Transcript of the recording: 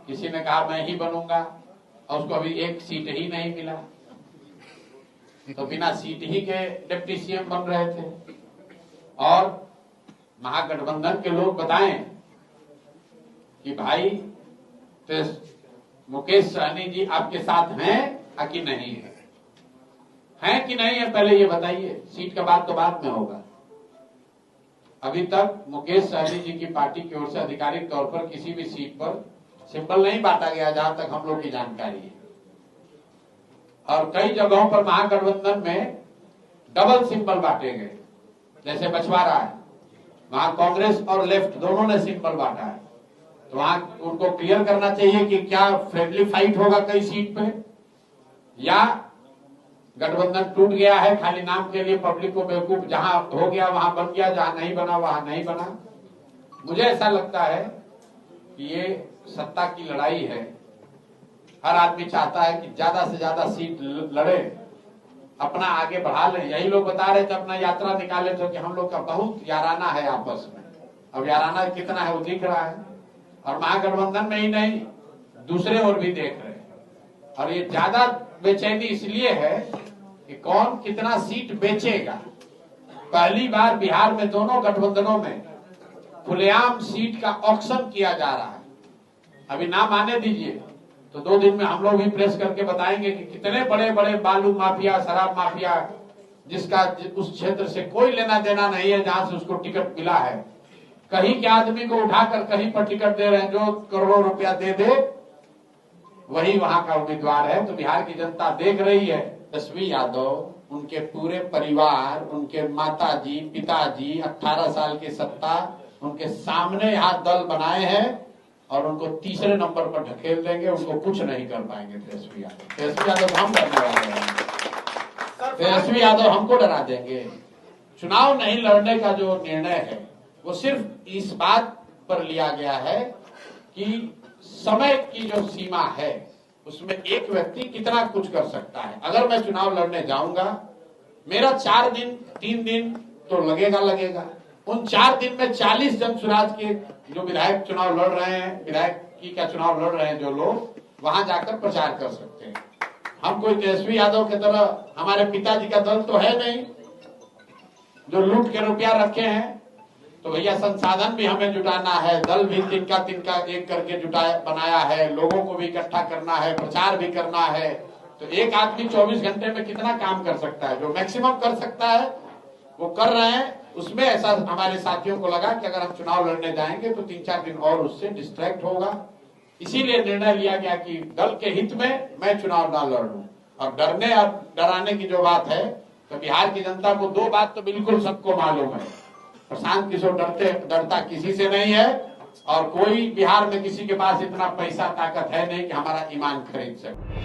किसी ने कहा मैं ही बनूंगा और उसको अभी एक सीट ही नहीं मिला, तो बिना सीट ही के डिप्टी सीएम बन रहे थे। और महागठबंधन के लोग बताएं कि भाई तो मुकेश सहनी जी आपके साथ हैं कि नहीं है कि नहीं है, पहले ये बताइए। सीट का बात तो बाद में होगा। अभी तक मुकेश सहनी जी की पार्टी की ओर से आधिकारिक तौर पर किसी भी सीट पर सिंबल नहीं बांटा गया, जहां तक हम लोग की जानकारी है। और कई जगहों पर महागठबंधन में डबल सिंबल बांटे गए, जैसे बछवाड़ा है, वहां कांग्रेस और लेफ्ट दोनों ने सिंबल बांटा है। तो वहां उनको क्लियर करना चाहिए कि क्या फ्रेंडली फाइट होगा कई सीट पे, या गठबंधन टूट गया है खाली नाम के लिए, पब्लिक को बेवकूफ, जहां हो गया वहां बन गया, जहां नहीं बना वहां नहीं बना। मुझे ऐसा लगता है कि ये सत्ता की लड़ाई है। हर आदमी चाहता है कि ज्यादा से ज्यादा सीट लड़े, अपना आगे बढ़ा ले। यही लोग बता रहे थे, अपना यात्रा निकाले थे कि हम लोग का बहुत याराना है आपस में। अब याराना कितना है वो दिख रहा है, और महागठबंधन में ही नहीं दूसरे और भी देख रहे हैं। और ये ज्यादा बेचैनी इसलिए है कि कौन कितना सीट बेचेगा। पहली बार बिहार में दोनों गठबंधनों में खुलेआम सीट का ऑक्शन किया जा रहा है। अभी नाम आने दीजिए तो 2 दिन में हम लोग भी प्रेस करके बताएंगे कि कितने बड़े बड़े बालू माफिया, शराब माफिया, जिसका उस क्षेत्र से कोई लेना देना नहीं है, जहां से उसको टिकट मिला है, कहीं के आदमी को उठाकर कहीं पर टिकट दे रहे हैं। जो करोड़ों रुपया दे दे वही वहां का उम्मीदवार है। तो बिहार की जनता देख रही है। तेजस्वी यादव, उनके पूरे परिवार, उनके माताजी, पिताजी 18 साल की सत्ता उनके सामने यहाँ दल बनाए हैं और उनको तीसरे नंबर पर ढकेल देंगे। उनको कुछ नहीं कर पाएंगे तेजस्वी यादव हम करने वाले हैं। तेजस्वी यादव हमको डरा देंगे। चुनाव नहीं लड़ने का जो निर्णय है वो सिर्फ इस बात पर लिया गया है कि समय की जो सीमा है उसमें एक व्यक्ति कितना कुछ कर सकता है। अगर मैं चुनाव लड़ने जाऊंगा, मेरा 4 दिन 3 दिन तो लगेगा। उन 4 दिन में 40 जन स्वराज के जो विधायक चुनाव लड़ रहे हैं, विधायक की क्या चुनाव लड़ रहे हैं जो लोग, वहां जाकर प्रचार कर सकते हैं। हम कोई तेजस्वी यादव की तरह, हमारे पिताजी का दल तो है नहीं जो लूट के रुपया रखे हैं। तो भैया संसाधन भी हमें जुटाना है, दल भी तिनका एक करके बनाया है, लोगों को भी इकट्ठा करना है, प्रचार भी करना है। तो एक आदमी 24 घंटे में कितना काम कर सकता है? जो मैक्सिमम कर सकता है वो कर रहे हैं। उसमें ऐसा हमारे साथियों को लगा कि अगर हम चुनाव लड़ने जाएंगे तो 3-4 दिन और उससे डिस्ट्रैक्ट होगा। इसीलिए निर्णय लिया गया कि दल के हित में मैं चुनाव ना लड़ूं। और डरने और डराने की जो बात है, तो बिहार की जनता को 2 बात तो बिल्कुल सबको मालूम है। प्रशांत किशोर डरता किसी से नहीं है, और कोई बिहार में किसी के पास इतना पैसा ताकत है नहीं कि हमारा ईमान खरीद सके।